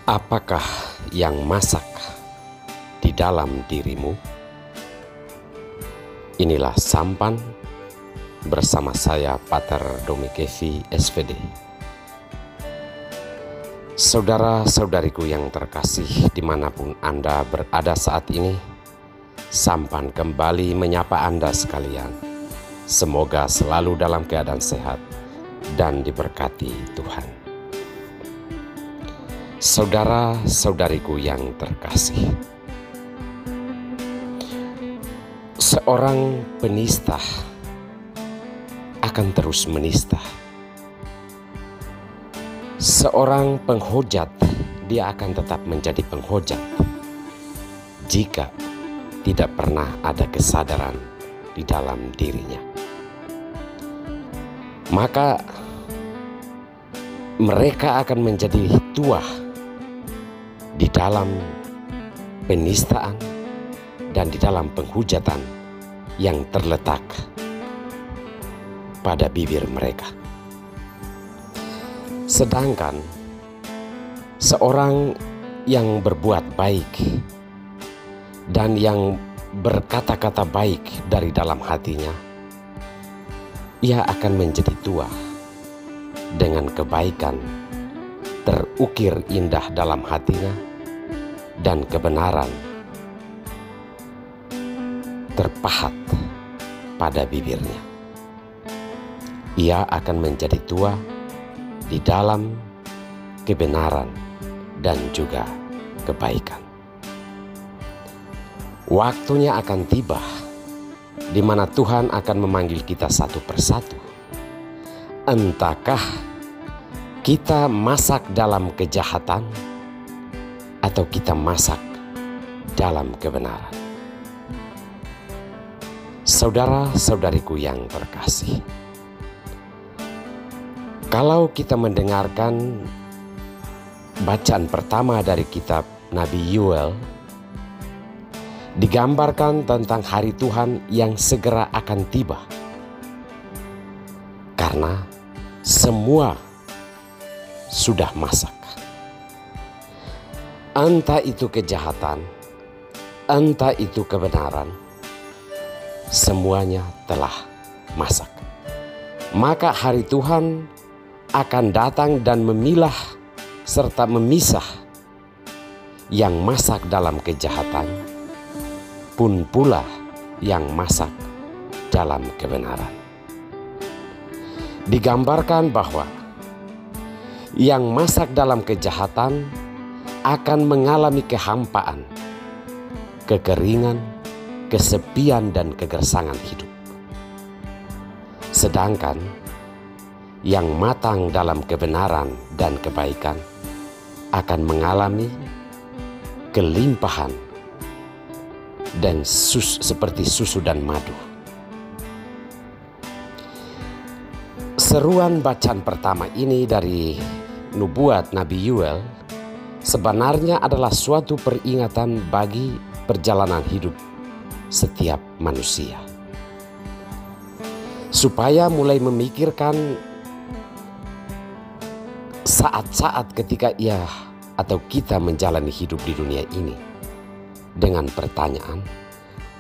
Apakah yang masak di dalam dirimu? Inilah Sampan bersama saya Pater Domikevi SVD. Saudara-saudariku yang terkasih dimanapun Anda berada saat ini, Sampan kembali menyapa Anda sekalian. Semoga selalu dalam keadaan sehat dan diberkati Tuhan. Saudara-saudariku yang terkasih, seorang penista akan terus menista. Seorang penghujat, dia akan tetap menjadi penghujat jika tidak pernah ada kesadaran di dalam dirinya. Maka mereka akan menjadi tua di dalam penistaan dan di dalam penghujatan yang terletak pada bibir mereka. Sedangkan seorang yang berbuat baik dan yang berkata-kata baik dari dalam hatinya, ia akan menjadi tua dengan kebaikan terukir indah dalam hatinya dan kebenaran terpahat pada bibirnya. Ia akan menjadi tua di dalam kebenaran dan juga kebaikan. Waktunya akan tiba di mana Tuhan akan memanggil kita satu persatu. Entahkah kita masak dalam kejahatan atau kita masak dalam kebenaran? Saudara-saudariku yang terkasih, kalau kita mendengarkan bacaan pertama dari kitab Nabi Yoel, digambarkan tentang hari Tuhan yang segera akan tiba. Karena semua sudah masak. Entah itu kejahatan, entah itu kebenaran, semuanya telah masak. Maka hari Tuhan akan datang dan memilah serta memisah yang masak dalam kejahatan, pun pula yang masak dalam kebenaran. Digambarkan bahwa yang masak dalam kejahatan akan mengalami kehampaan, kekeringan, kesepian dan kegersangan hidup. Sedangkan yang matang dalam kebenaran dan kebaikan akan mengalami kelimpahan dan seperti susu dan madu. Seruan bacaan pertama ini dari nubuat Nabi Yoel sebenarnya adalah suatu peringatan bagi perjalanan hidup setiap manusia, supaya mulai memikirkan saat-saat ketika ia atau kita menjalani hidup di dunia ini dengan pertanyaan,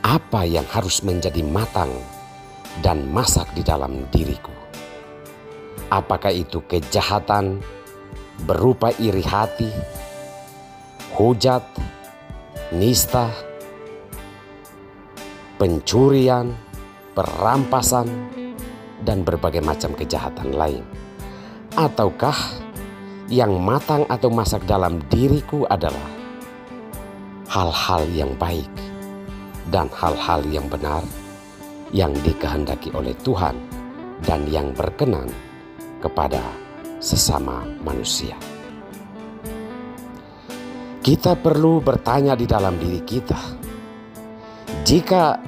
apa yang harus menjadi matang dan masak di dalam diriku? Apakah itu kejahatan berupa iri hati, hujat, nista, pencurian, perampasan, dan berbagai macam kejahatan lain? Ataukah yang matang atau masak dalam diriku adalah hal-hal yang baik dan hal-hal yang benar yang dikehendaki oleh Tuhan dan yang berkenan kepada sesama manusia? Kita perlu bertanya di dalam diri kita, jika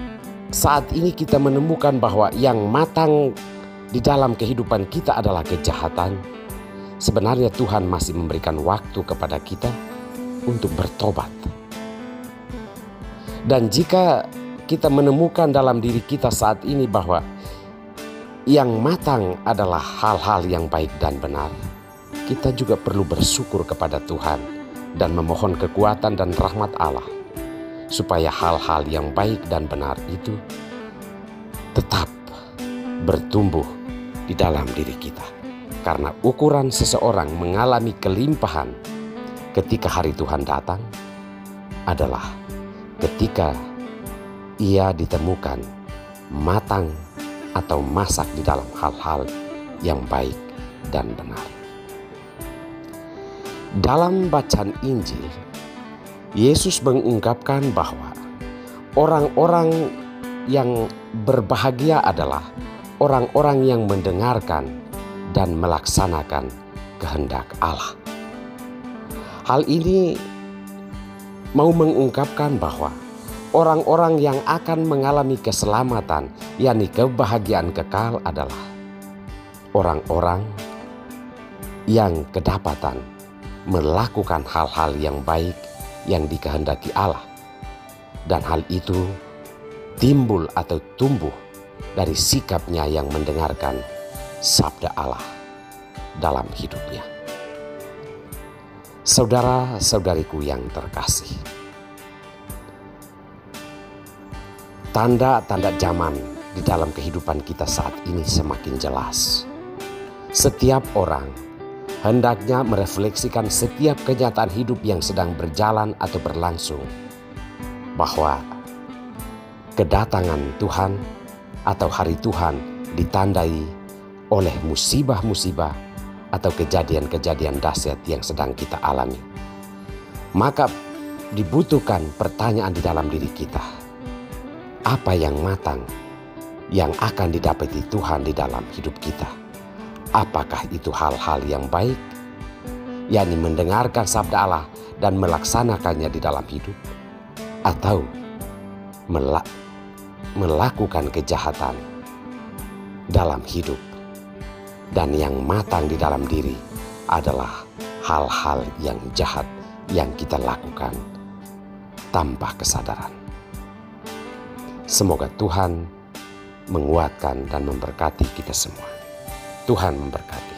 saat ini kita menemukan bahwa yang matang di dalam kehidupan kita adalah kejahatan, sebenarnya Tuhan masih memberikan waktu kepada kita untuk bertobat. Dan jika kita menemukan dalam diri kita saat ini bahwa yang matang adalah hal-hal yang baik dan benar, kita juga perlu bersyukur kepada Tuhan dan memohon kekuatan dan rahmat Allah supaya hal-hal yang baik dan benar itu tetap bertumbuh di dalam diri kita. Karena ukuran seseorang mengalami kelimpahan ketika hari Tuhan datang adalah ketika ia ditemukan matang atau masak di dalam hal-hal yang baik dan benar. Dalam bacaan Injil, Yesus mengungkapkan bahwa orang-orang yang berbahagia adalah orang-orang yang mendengarkan dan melaksanakan kehendak Allah. Hal ini mau mengungkapkan bahwa orang-orang yang akan mengalami keselamatan, yakni kebahagiaan kekal, adalah orang-orang yang kedapatan melakukan hal-hal yang baik yang dikehendaki Allah. Dan hal itu timbul atau tumbuh dari sikapnya yang mendengarkan sabda Allah dalam hidupnya. Saudara-saudariku yang terkasih, tanda-tanda zaman di dalam kehidupan kita saat ini semakin jelas. Setiap orang hendaknya merefleksikan setiap kenyataan hidup yang sedang berjalan atau berlangsung, bahwa kedatangan Tuhan atau hari Tuhan ditandai oleh musibah-musibah atau kejadian-kejadian dahsyat yang sedang kita alami. Maka dibutuhkan pertanyaan di dalam diri kita. Apa yang matang yang akan didapati Tuhan di dalam hidup kita? Apakah itu hal-hal yang baik, yakni mendengarkan sabda Allah dan melaksanakannya di dalam hidup, atau melakukan kejahatan dalam hidup? Dan yang matang di dalam diri adalah hal-hal yang jahat yang kita lakukan tanpa kesadaran. Semoga Tuhan menguatkan dan memberkati kita semua. Tuhan memberkati.